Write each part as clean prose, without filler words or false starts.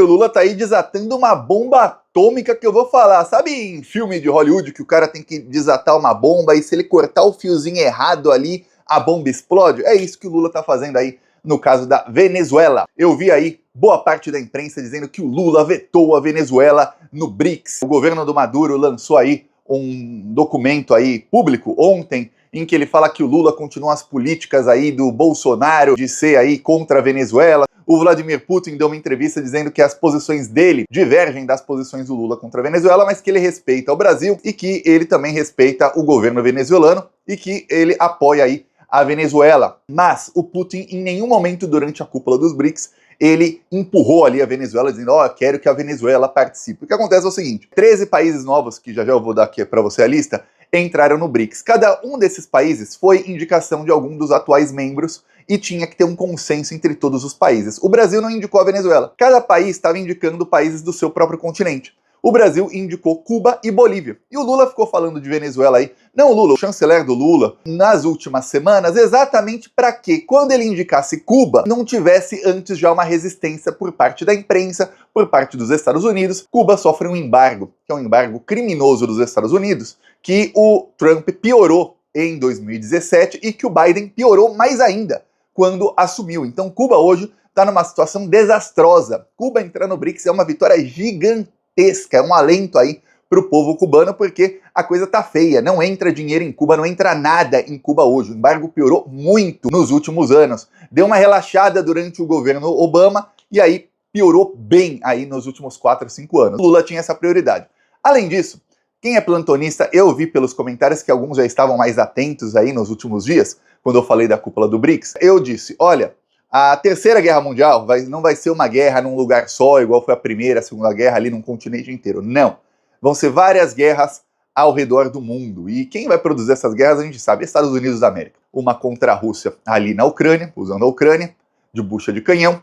O Lula tá aí desatando uma bomba atômica que eu vou falar. Sabe em filme de Hollywood que o cara tem que desatar uma bomba e se ele cortar o fiozinho errado ali, a bomba explode? É isso que o Lula tá fazendo aí no caso da Venezuela. Eu vi aí boa parte da imprensa dizendo que o Lula vetou a Venezuela no BRICS. O governo do Maduro lançou aí um documento aí público ontem em que ele fala que o Lula continua as políticas aí do Bolsonaro de ser aí contra a Venezuela. O Vladimir Putin deu uma entrevista dizendo que as posições dele divergem das posições do Lula contra a Venezuela, mas que ele respeita o Brasil e que ele também respeita o governo venezuelano e que ele apoia aí a Venezuela. Mas o Putin, em nenhum momento durante a cúpula dos BRICS, ele empurrou ali a Venezuela, dizendo, ó, quero que a Venezuela participe. O que acontece é o seguinte, 13 países novos, que já eu vou dar aqui para você a lista, entraram no BRICS. Cada um desses países foi indicação de algum dos atuais membros e tinha que ter um consenso entre todos os países. O Brasil não indicou a Venezuela. Cada país estava indicando países do seu próprio continente. O Brasil indicou Cuba e Bolívia. E o Lula ficou falando de Venezuela aí. Não, o Lula, o chanceler do Lula, nas últimas semanas, exatamente para que, quando ele indicasse Cuba, não tivesse antes já uma resistência por parte da imprensa, por parte dos Estados Unidos. Cuba sofre um embargo, que é um embargo criminoso dos Estados Unidos, que o Trump piorou em 2017 e que o Biden piorou mais ainda quando assumiu. Então Cuba hoje está numa situação desastrosa. Cuba entrar no BRICS é uma vitória gigantesca, é um alento aí para o povo cubano, porque a coisa tá feia, não entra dinheiro em Cuba, não entra nada em Cuba hoje. O embargo piorou muito nos últimos anos. Deu uma relaxada durante o governo Obama e aí piorou bem aí nos últimos 4, 5 anos. O Lula tinha essa prioridade. Além disso, quem é plantonista, eu vi pelos comentários que alguns já estavam mais atentos aí nos últimos dias, quando eu falei da cúpula do BRICS. Eu disse, olha, a Terceira Guerra Mundial não vai ser uma guerra num lugar só, igual foi a Primeira, a Segunda Guerra ali num continente inteiro. Não. Vão ser várias guerras ao redor do mundo. E quem vai produzir essas guerras, a gente sabe, Estados Unidos da América. Uma contra a Rússia ali na Ucrânia, usando a Ucrânia, de bucha de canhão.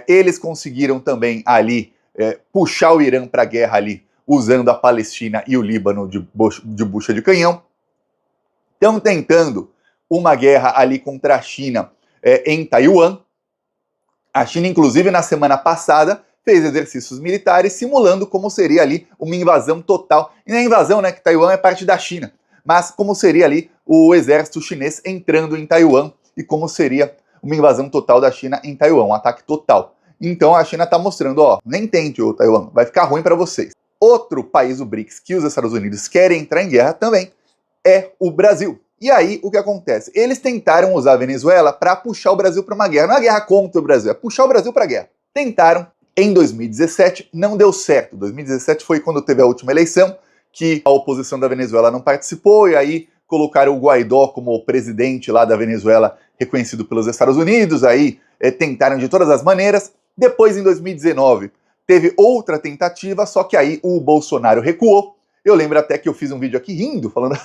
Eles conseguiram também ali puxar o Irã para a guerra ali, usando a Palestina e o Líbano de bucha de canhão. Estão tentando uma guerra ali contra a China em Taiwan. A China, inclusive, na semana passada, fez exercícios militares simulando como seria ali uma invasão total. E não é invasão, né, que Taiwan é parte da China, mas como seria ali o exército chinês entrando em Taiwan e como seria uma invasão total da China em Taiwan, um ataque total. Então a China está mostrando, ó, nem tente, ô Taiwan, vai ficar ruim para vocês. Outro país do BRICS que os Estados Unidos querem entrar em guerra também é o Brasil. E aí, o que acontece? Eles tentaram usar a Venezuela para puxar o Brasil para uma guerra. Não é guerra contra o Brasil, é puxar o Brasil para a guerra. Tentaram. Em 2017, não deu certo. 2017 foi quando teve a última eleição, que a oposição da Venezuela não participou, e aí colocaram o Guaidó como presidente lá da Venezuela, reconhecido pelos Estados Unidos, aí tentaram de todas as maneiras. Depois, em 2019, teve outra tentativa, só que aí o Bolsonaro recuou. Eu lembro até que eu fiz um vídeo aqui rindo, falando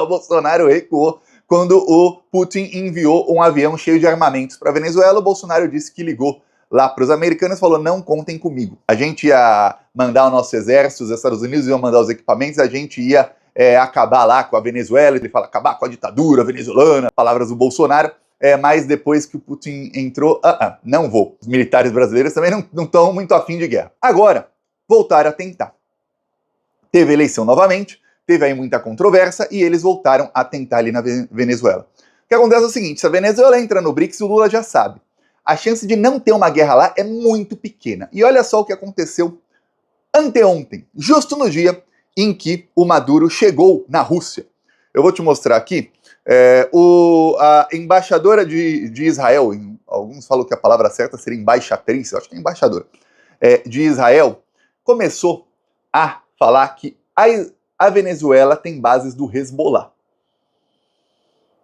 o Bolsonaro recuou quando o Putin enviou um avião cheio de armamentos para a Venezuela. O Bolsonaro disse que ligou lá para os americanos e falou, não contem comigo. A gente ia mandar o nosso exército, os Estados Unidos iam mandar os equipamentos, a gente ia acabar lá com a Venezuela. Ele fala, acabar com a ditadura venezuelana, palavras do Bolsonaro. Mas depois que o Putin entrou, não vou. Os militares brasileiros também não estão muito afim de guerra. Agora, voltaram a tentar. Teve eleição novamente, teve aí muita controvérsia e eles voltaram a tentar ali na Venezuela. O que acontece é o seguinte, se a Venezuela entra no BRICS, o Lula já sabe. A chance de não ter uma guerra lá é muito pequena. E olha só o que aconteceu anteontem, justo no dia em que o Maduro chegou na Rússia. Eu vou te mostrar aqui, a embaixadora de Israel, alguns falam que a palavra certa seria embaixatriz, eu acho que é embaixadora, de Israel, começou a falar que a Venezuela tem bases do Hezbollah.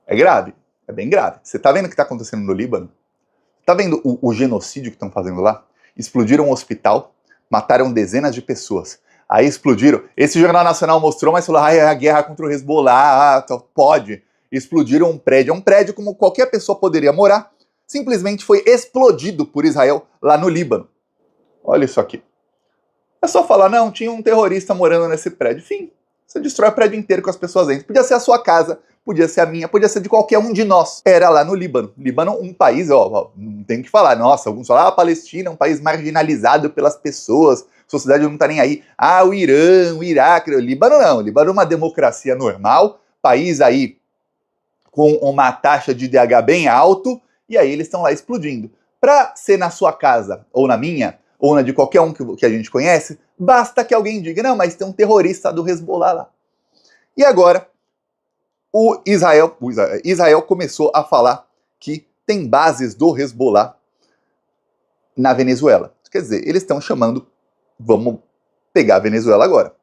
É grave, é bem grave. Você tá vendo o que está acontecendo no Líbano? Tá vendo o genocídio que estão fazendo lá? Explodiram um hospital, mataram dezenas de pessoas. Aí explodiram. Esse Jornal Nacional mostrou, mas falou, é a guerra contra o Hezbollah, pode. Explodiram um prédio. É um prédio como qualquer pessoa poderia morar. Simplesmente foi explodido por Israel lá no Líbano. Olha isso aqui. É só falar, não, tinha um terrorista morando nesse prédio. Fim. Você destrói o prédio inteiro com as pessoas dentro. Podia ser a sua casa, podia ser a minha, podia ser de qualquer um de nós. Era lá no Líbano. Líbano, um país, ó, não tem o que falar. Nossa, alguns falam, a Palestina é um país marginalizado pelas pessoas, a sociedade não tá nem aí. Ah, o Irã, o Iraque, o Líbano não. O Líbano é uma democracia normal, país aí com uma taxa de IDH bem alto, e aí eles estão lá explodindo. Para ser na sua casa, ou na minha, ou na de qualquer um que a gente conhece, basta que alguém diga, não, mas tem um terrorista do Hezbollah lá. E agora, Israel começou a falar que tem bases do Hezbollah na Venezuela. Quer dizer, eles estão chamando, vamos pegar a Venezuela agora.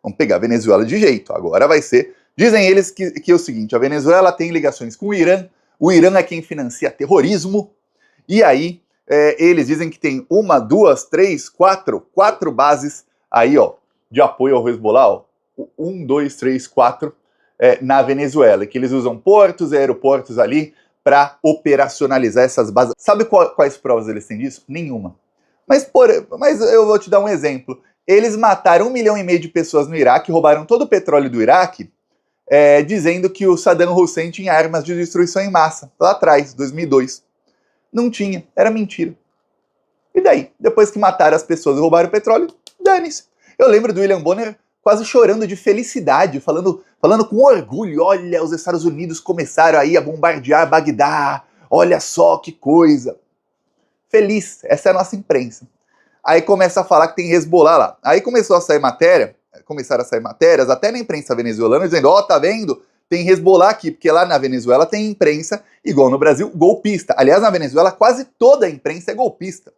Vamos pegar a Venezuela de jeito. Agora vai ser... Dizem eles que é o seguinte, a Venezuela tem ligações com o Irã é quem financia terrorismo, e aí eles dizem que tem 1, 2, 3, 4 bases aí, ó, de apoio ao Hezbollah, ó. 1, 2, 3, 4 na Venezuela, que eles usam portos e aeroportos ali para operacionalizar essas bases. Sabe quais provas eles têm disso? Nenhuma. Mas eu vou te dar um exemplo. Eles mataram 1,5 milhão de pessoas no Iraque, roubaram todo o petróleo do Iraque, dizendo que o Saddam Hussein tinha armas de destruição em massa, lá atrás, 2002. Não tinha, era mentira. E daí? Depois que mataram as pessoas e roubaram o petróleo, dane-se. Eu lembro do William Bonner quase chorando de felicidade, falando com orgulho, olha, os Estados Unidos começaram aí a bombardear Bagdá, olha só que coisa. Feliz, essa é a nossa imprensa. Aí começa a falar que tem Hezbollah lá. Aí começaram a sair matérias, até na imprensa venezuelana, dizendo, ó, tá vendo? Tem Hezbollah aqui, porque lá na Venezuela tem imprensa, igual no Brasil, golpista. Aliás, na Venezuela quase toda a imprensa é golpista.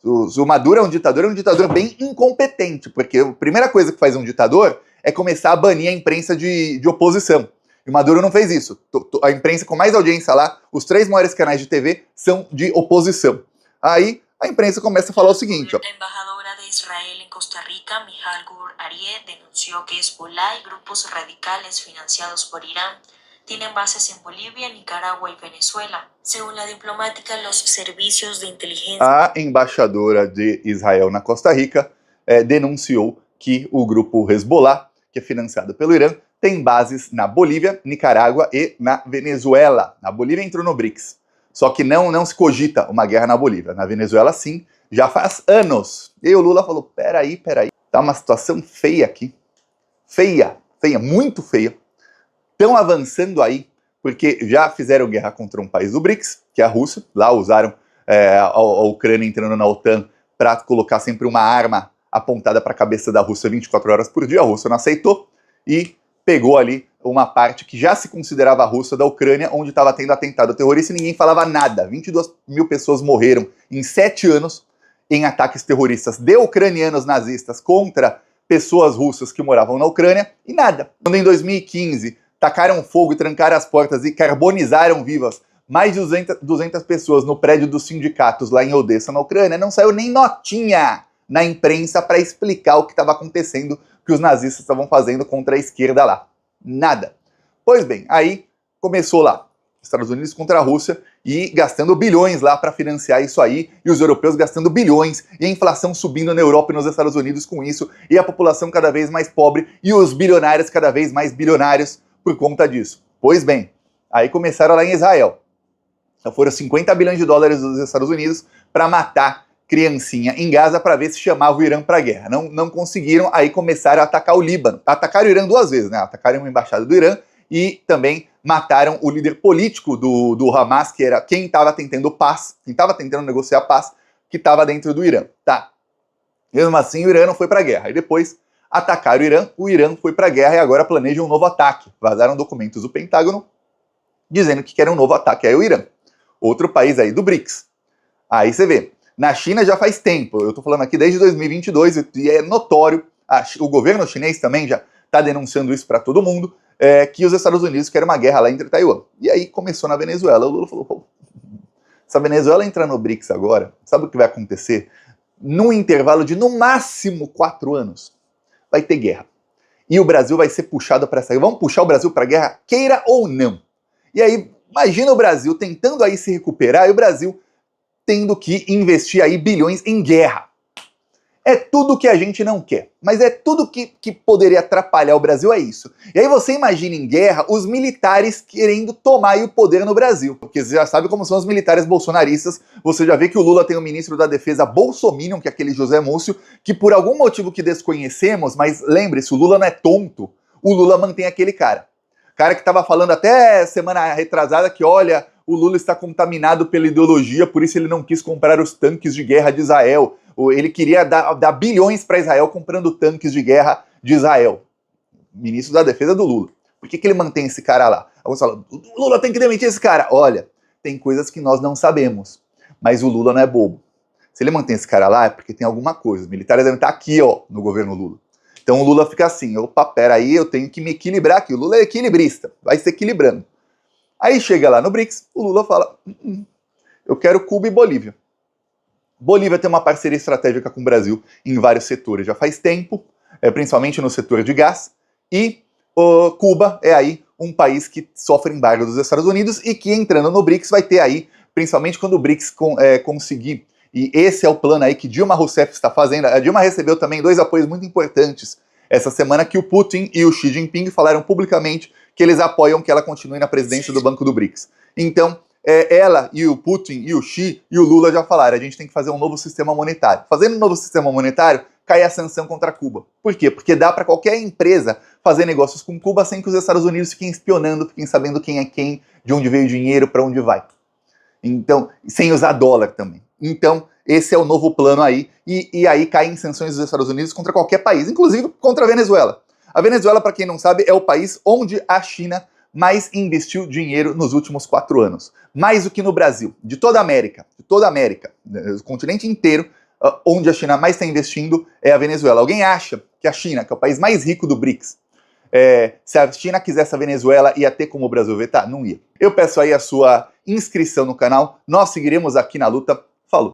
O Maduro é um ditador bem incompetente, porque a primeira coisa que faz um ditador é começar a banir a imprensa de oposição. E o Maduro não fez isso. A imprensa com mais audiência lá, os 3 maiores canais de TV são de oposição. Aí a imprensa começa a falar o seguinte, ó. A embajadora de Israel en Costa Rica, Michal Gur-Arieh, denunció que Hezbollah y grupos radicales financiados por Irán tienen bases en Bolivia, Nicaragua y Venezuela. Según la diplomática, los servicios de inteligencia... A embaixadora de Israel na Costa Rica denunciou que o grupo Hezbollah, que é financiado pelo Irã, tem bases na Bolívia, Nicarágua e na Venezuela. A Bolívia entrou no BRICS. Só que não se cogita uma guerra na Bolívia. Na Venezuela, sim, já faz anos. E o Lula falou, peraí. Tá uma situação feia aqui. Feia, muito feia. Estão avançando aí, porque já fizeram guerra contra um país do BRICS, que é a Rússia. Lá usaram a Ucrânia entrando na OTAN para colocar sempre uma arma apontada para a cabeça da Rússia 24 horas por dia. A Rússia não aceitou e pegou ali uma parte que já se considerava a Rússia da Ucrânia, onde estava tendo atentado terrorista e ninguém falava nada. 22 mil pessoas morreram em 7 anos em ataques terroristas de ucranianos nazistas contra pessoas russas que moravam na Ucrânia e nada. Quando em 2015 tacaram fogo e trancaram as portas e carbonizaram vivas mais de 200 pessoas no prédio dos sindicatos lá em Odessa, na Ucrânia, não saiu nem notinha na imprensa para explicar o que estava acontecendo, que os nazistas estavam fazendo contra a esquerda lá. Nada. Pois bem, aí começou lá, Estados Unidos contra a Rússia, e gastando bilhões lá para financiar isso aí, e os europeus gastando bilhões, e a inflação subindo na Europa e nos Estados Unidos com isso, e a população cada vez mais pobre, e os bilionários cada vez mais bilionários por conta disso. Pois bem, aí começaram lá em Israel. Então foram 50 bilhões de dólares dos Estados Unidos para matar criancinha em Gaza para ver se chamava o Irã para a guerra. Não conseguiram, aí começaram a atacar o Líbano. Atacaram o Irã 2 vezes, né? Atacaram uma embaixada do Irã e também mataram o líder político do Hamas, que era quem estava tentando paz, quem estava tentando negociar paz, que estava dentro do Irã. Tá. Mesmo assim, o Irã não foi para a guerra. Aí depois atacaram o Irã foi para a guerra e agora planejam um novo ataque. Vazaram documentos do Pentágono dizendo que querem um novo ataque ao Irã. Outro país aí do BRICS. Aí você vê, na China já faz tempo, eu tô falando aqui desde 2022, e é notório, o governo chinês também já tá denunciando isso para todo mundo, que os Estados Unidos querem uma guerra lá entre Taiwan. E aí começou na Venezuela, o Lula falou, pô, se a Venezuela entrar no BRICS agora, sabe o que vai acontecer? Num intervalo de no máximo 4 anos, vai ter guerra. E o Brasil vai ser puxado para essa guerra. Vamos puxar o Brasil para a guerra, queira ou não. E aí, imagina o Brasil tentando aí se recuperar e o Brasil tendo que investir aí bilhões em guerra. É tudo que a gente não quer, mas é tudo que poderia atrapalhar o Brasil, é isso. E aí você imagina em guerra os militares querendo tomar aí o poder no Brasil, porque você já sabe como são os militares bolsonaristas, você já vê que o Lula tem o ministro da defesa bolsominion, que é aquele José Múcio, que por algum motivo que desconhecemos, mas lembre-se, o Lula não é tonto, o Lula mantém aquele cara. Cara que estava falando até semana retrasada que, olha, o Lula está contaminado pela ideologia, por isso ele não quis comprar os tanques de guerra de Israel. Ele queria dar bilhões para Israel comprando tanques de guerra de Israel. Ministro da defesa do Lula. Por que ele mantém esse cara lá? Alguns falam, o Lula tem que demitir esse cara. Olha, tem coisas que nós não sabemos, mas o Lula não é bobo. Se ele mantém esse cara lá é porque tem alguma coisa. Os militares devem estar aqui, ó, no governo Lula. Então o Lula fica assim, opa, peraí, eu tenho que me equilibrar aqui. O Lula é equilibrista, vai se equilibrando. Aí chega lá no BRICS, o Lula fala, eu quero Cuba e Bolívia. Bolívia tem uma parceria estratégica com o Brasil em vários setores já faz tempo, principalmente no setor de gás, e Cuba é aí um país que sofre embargo dos Estados Unidos e que entrando no BRICS vai ter aí, principalmente quando o BRICS conseguir, e esse é o plano aí que Dilma Rousseff está fazendo. A Dilma recebeu também 2 apoios muito importantes essa semana, que o Putin e o Xi Jinping falaram publicamente que eles apoiam que ela continue na presidência do Banco do BRICS. Então, ela e o Putin e o Xi e o Lula já falaram, a gente tem que fazer um novo sistema monetário. Fazendo um novo sistema monetário, cai a sanção contra Cuba. Por quê? Porque dá para qualquer empresa fazer negócios com Cuba sem que os Estados Unidos fiquem espionando, fiquem sabendo quem é quem, de onde veio o dinheiro, para onde vai. Então, sem usar dólar também. Então, esse é o novo plano aí, e aí caem sanções dos Estados Unidos contra qualquer país, inclusive contra a Venezuela. A Venezuela, para quem não sabe, é o país onde a China mais investiu dinheiro nos últimos 4 anos. Mais do que no Brasil, de toda a América, o continente inteiro, onde a China mais está investindo é a Venezuela. Alguém acha que a China, que é o país mais rico do BRICS, se a China quisesse a Venezuela, ia ter como o Brasil vetar? Não ia. Eu peço aí a sua inscrição no canal, nós seguiremos aqui na luta.